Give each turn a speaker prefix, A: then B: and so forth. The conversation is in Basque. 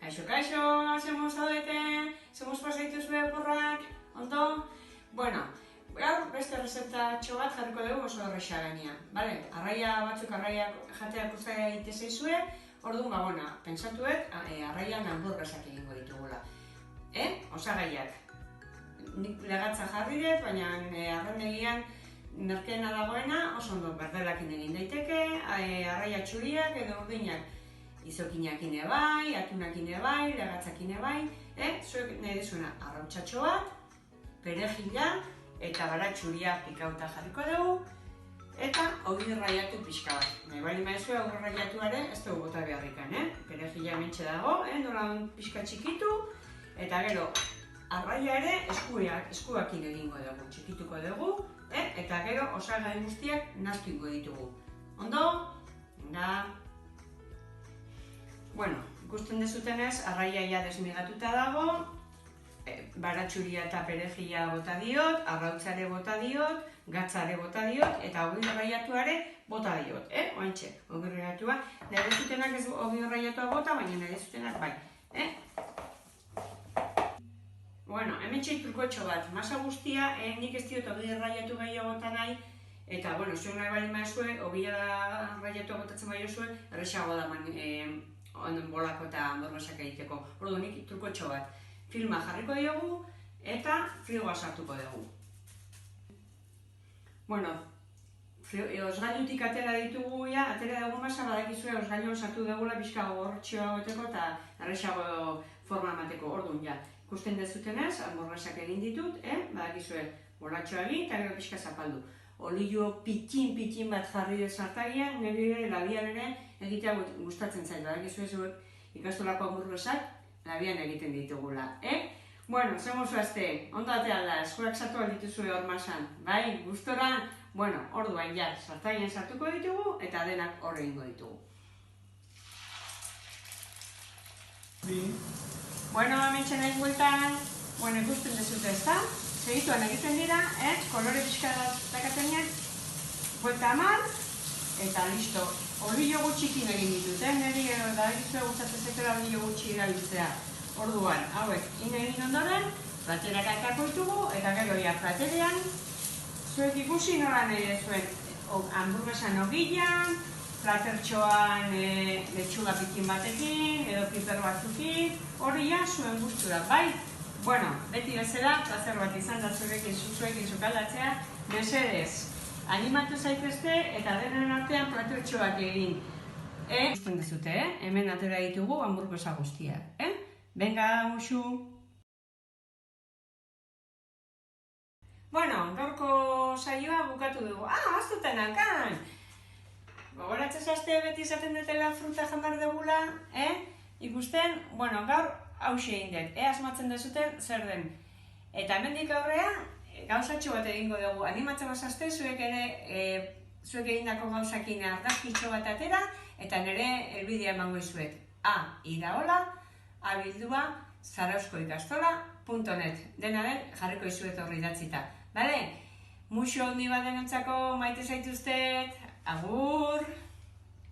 A: Kaixo, zemuz zaudete, zemuz pasaituzue oporrak, ondo? Bueno, gaur beste rezetatxo bat jarriko dugu oso horrexa gainean, bale? Arraia batzuk jateak ustea itezaizue, orduan, pentsatuet, arraian hamburguesak egingo ditugula. Osagaiak. Nik legatza jarri dut, baina arrandegian merkeena dagoena, oso ondo berdelakin egin daiteke, arraia txuriak edo urdinak. Izokinak bai, atunak bai, legatzak bai, zuek nahi dezuena arrautxatxo bat, perejila eta baratxuria pikauta jarriko dugu, eta ogi raiatu pixka bat. Nahi bali maizue ogi raiatuare ez dugu bota beharrikan, perejila hementxe dago, nola pixka txikitu, eta gero arraia ere eskuakin egingo dugu, txikituko dugu, eta gero osagai guztiak nahastu ingo ditugu. Ondo? Venga. Bueno, ikusten dezutenez, arraia ja desmigatuta dago, baratxuria eta perejila bota diot, arrautzare bota diot, gatzare bota diot, eta ogi raiatuare bota diot, ointxe, ogi raiatua. Nahi dezutenak ez ogi raiatua bota, baina nahi dezutenak bai. Bueno, hemen txaiturkotxo bat, masa guztia, nik ez diot ogi raiatu gehiago bota nahi, eta, bueno, zuek nahi bali maizue, ogi raiatua botatzen bai zuen, errexago da bolako eta hamburguesak egiteko. Orduan nik trukotxo bat filma jarriko diogu eta frigoa sartuko dugu. Bueno, osgailutik atera ditugu atera dugu masa, badakizue osgailuan sartu dugula pixka gogortxoa goteko eta errexago forma emateko. Orduan ikusten dezutenez, hamburguesak egin ditut, badakizue bolatxoa egin eta gero pixka zapaldu. Olio pitxin bat jarri dut sartagian, nire labian ere egitea gustatzen zait, badakizue zuek ikastolako hamburguesak labian egiten ditugula, Bueno, zemuz azte, ondo atea da, eskurak sartu dituzue hor masan, bai, gustora? Bueno, orduan sartagian sartuko ditugu eta denak hor egingo ditugu. Bueno, hementxe nahi bueltan, ikusten dezute ez da? Segituan egiten dira, kolore pixka dakatenean, buelta amar, eta listo. Olio gutxikin egin ditut, niri da egizue gustatzen zetela olio gutxi erabiltzea. Orduan, hauek, egin ondoren, platerara ekako ditugu, eta gero platerean, zuek ikusi nola nahi dezuen hamburguesan ogilan, platertxoan letxuga pikin batekin, edo piper batzukin, hori zuen gustura, bai? Bueno, beti bezala, plazer bat izan da zuekin sukaldatzea, mesedez, animatu zaitezte eta denen artean platertxoak egin. Gusten dezute, hemen atera ditugu hamburguesa guztiak, Venga, musu! Bueno, gaurko saioa bukatu dugu. Aztutenakan! Gogoratzen zazte beti izaten dutela fruta jamar dugula, Ikusten, gaur hauxe egin dut, asmatzen dezuten zer den. Eta hemendik aurrea, gauzatxo bat egingo dugu. Animatzen bazazte, zuek egindako gauzakin argazkitxo bat atera, eta nire helbidea emango izuet. Iraola, abildua, zarauzkoikastola.net. Dena den, jarriko izuet horri idatzita. Bale? Muxo handi bat denontzako maite zaituztet. Agur!